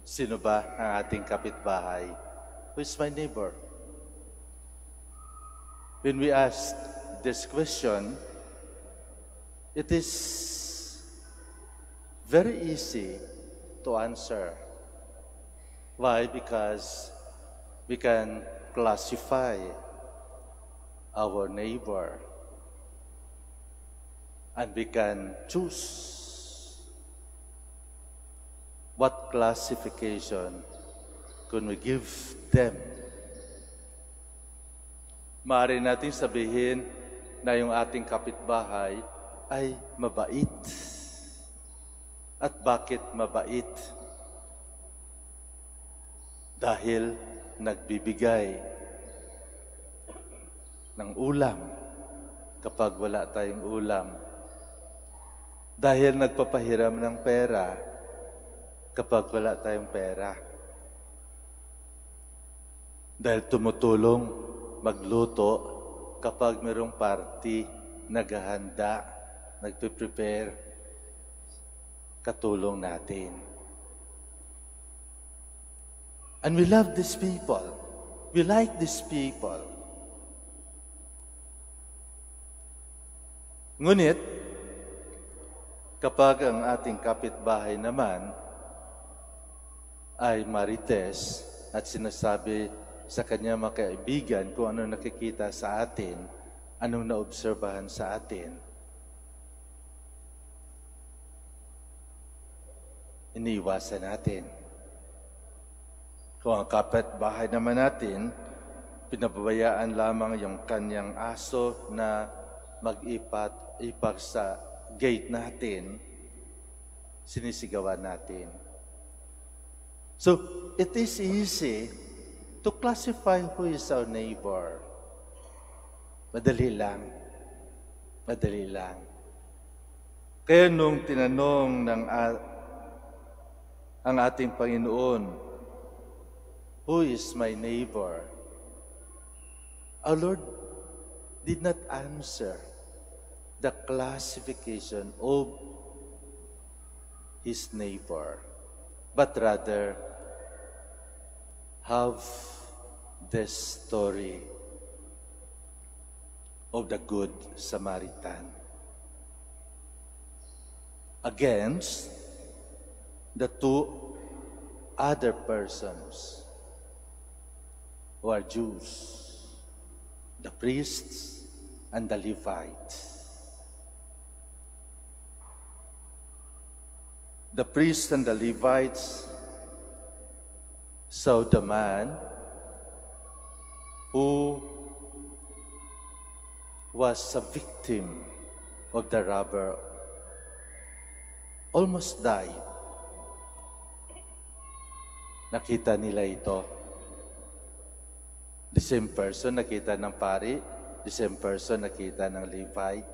Sino ba ang ating kapitbahay? Who is my neighbor? When we ask this question, it is very easy to answer. Why? Because we can classify our neighbor and we can choose what classification can we give them. Maaari natin sabihin na yung ating kapitbahay ay mabait. At bakit mabait? Dahil nagbibigay ng ulam kapag wala tayong ulam. Dahil nagpapahiram ng pera kapag wala tayong pera. Dahil tumutulong magluto kapag mayroong party, naghahanda, nagpe-prepare, katulong natin. And we love these people. We like these people. Ngunit, kapag ang ating kapitbahay naman ay marites at sinasabi sa kanya mga kaibigan kung ano nakikita sa atin, anong naobserbahan sa atin, iniiwasan natin. Kung ang kapitbahay naman natin, pinababayaan lamang yung kanyang aso na mag-ipat-ipak sa gate natin, sinisigawan natin. So, it is easy to classify who is our neighbor. Madali lang. Madali lang. Kaya nung tinanong ang ating Panginoon, who is my neighbor? Our Lord did not answer the classification of His neighbor, but rather have this story of the Good Samaritan against the two other persons who are Jews, the priests and the Levites. The priests and the Levites saw the man who was a victim of the robber, almost died. Nakita nila ito. The same person nakita ng pari, the same person nakita ng Levite,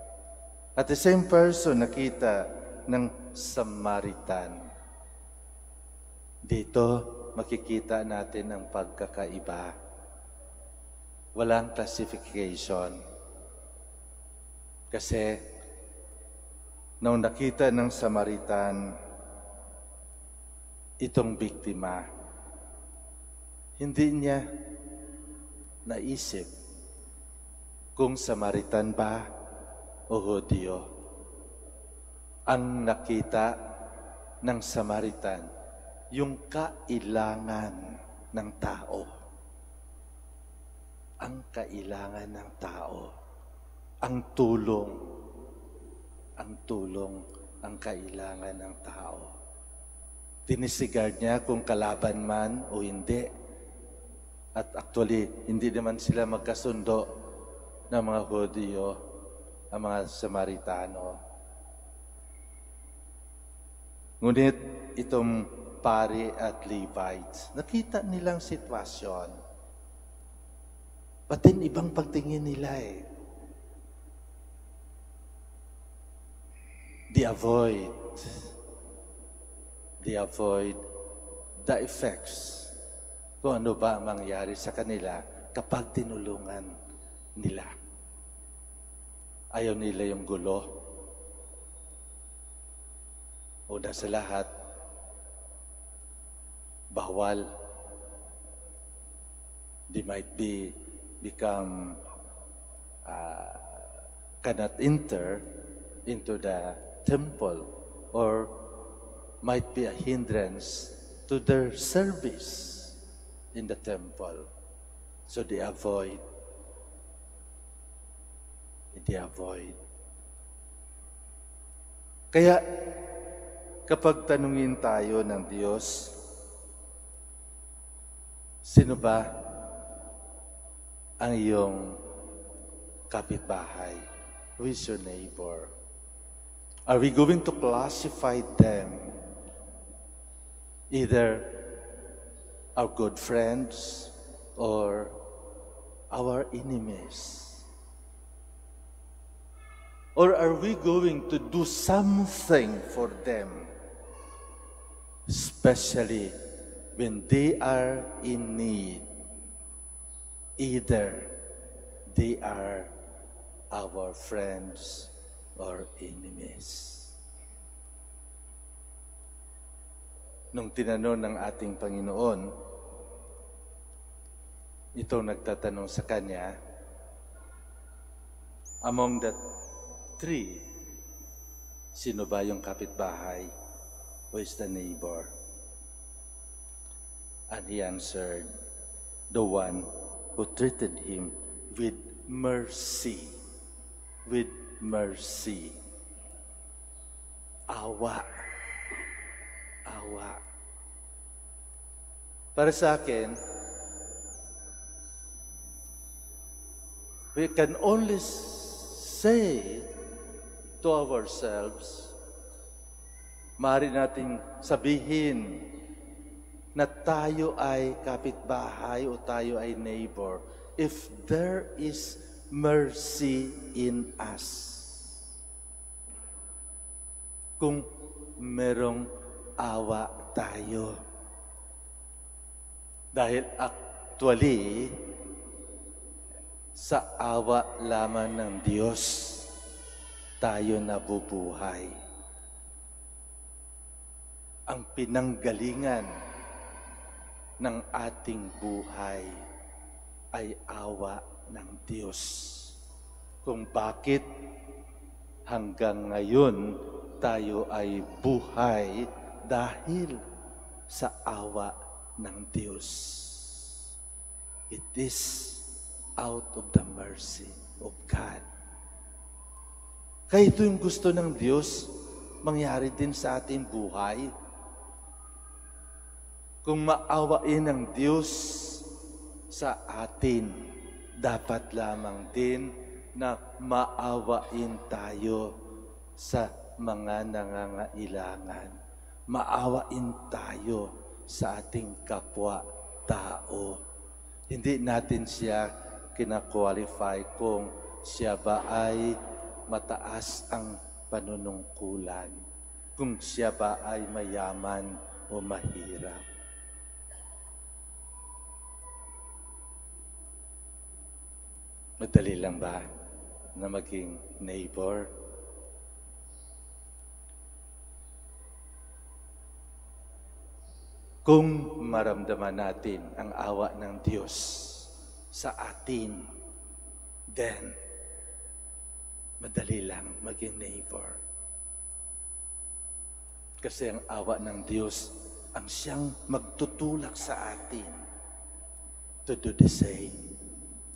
at the same person nakita ng Samaritan. Dito makikita natin ang pagkakaiba. Walang classification. Kasi nung nakita ng Samaritan itong biktima, hindi niya naisip kung Samaritan ba o Hudyo. Ang nakita ng Samaritan, yung kailangan ng tao. Ang kailangan ng tao. Ang tulong. Ang kailangan ng tao. Tinisigar niya kung kalaban man o hindi. At actually, hindi naman sila magkasundo ng mga Hudyo, ang mga Samaritano. Ngunit itong pari at Levites, nakita nilang sitwasyon. Patin ibang pagtingin nila eh. They avoid the effects kung ano ba ang mangyari sa kanila kapag tinulungan nila. Ayaw nila yung gulo. Una sa lahat, bawal. They might become cannot enter into the temple, or might be a hindrance to their service in the temple. So they avoid. Kaya kapag tanungin tayo ng Diyos, sino ba ang iyong kapitbahay? Who is your neighbor? Are we going to classify them either our good friends or our enemies? Or are we going to do something for them, especially when they are in need? Either they are our friends or enemies. Nung tinanong ng ating Panginoon, itong nagtatanong sa Kanya, among the three, sino ba yung kapitbahay? Who is the neighbor? And he answered, the one who treated him with mercy. With mercy. Awa. Awa. Para sa akin, we can only say to ourselves, maaari nating sabihin na tayo ay kapitbahay o tayo ay neighbor if there is mercy in us. Kung merong awa tayo. Dahil actually, sa awa lamang ng Diyos, tayo nabubuhay. Ang pinanggalingan ng ating buhay ay awa ng Diyos. Kung bakit hanggang ngayon tayo ay buhay dahil sa awa ng Diyos. It is out of the mercy of God. Kaya ito yung gusto ng Diyos, mangyari din sa ating buhay. Kung maawain ng Diyos sa atin, dapat lamang din na maawain tayo sa mga nangangailangan. Maawain tayo sa ating kapwa-tao. Hindi natin siya kina-qualify kung siya ba ay mataas ang panunungkulan, kung siya ba ay mayaman o mahirap. Madali lang ba na maging neighbor? Kung maramdaman natin ang awa ng Diyos sa atin, then madali lang maging neighbor. Kasi ang awa ng Diyos ang siyang magtutulak sa atin to do the same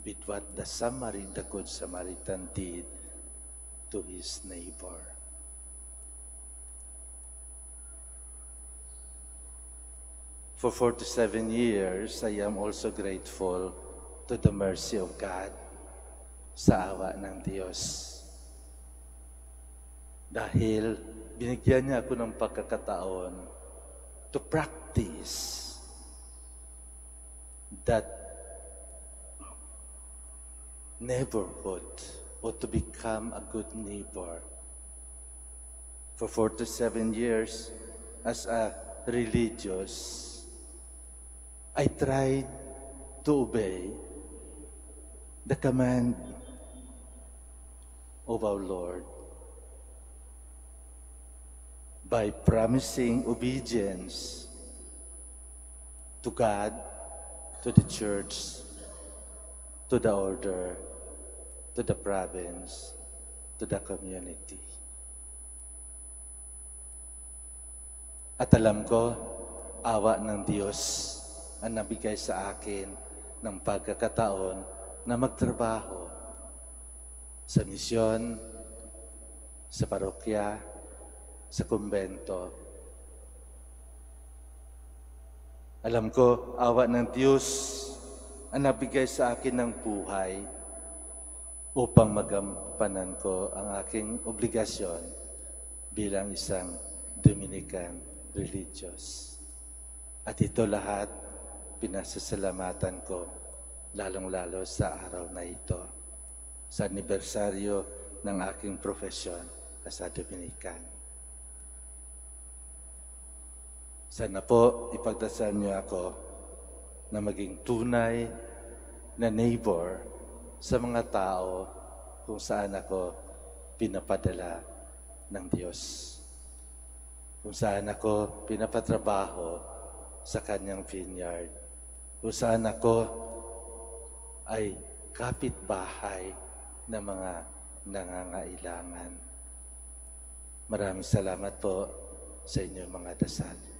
with what the Good Samaritan did to his neighbor. For 47 years, I am also grateful to the mercy of God sa awa ng Diyos. Dahil binigyan niya ako ng pagkakataon to practice that neighborhood or to become a good neighbor. For 47 years, as a religious, I tried to obey the command of our Lord by promising obedience to God, to the church, to the order, to the province, to the community. At alam ko, awa ng Diyos ang nabigay sa akin ng pagkakataon na magtrabaho sa misyon, sa parokya, sa kumbento. Alam ko, awa ng Diyos ang nabigay sa akin ng buhay upang magampanan ko ang aking obligasyon bilang isang Dominican religious. At ito lahat, pinasasalamatan ko, lalong-lalo sa araw na ito, sa anibersaryo ng aking profesyon as a Dominican. Sana po ipagdasal niyo ako na maging tunay na neighbor sa mga tao kung saan ako pinapadala ng Diyos. Kung saan ako pinapatrabaho sa kanyang vineyard. Kung saan ako ay kapitbahay ng mga nangangailangan. Maraming salamat po sa inyong mga dasal.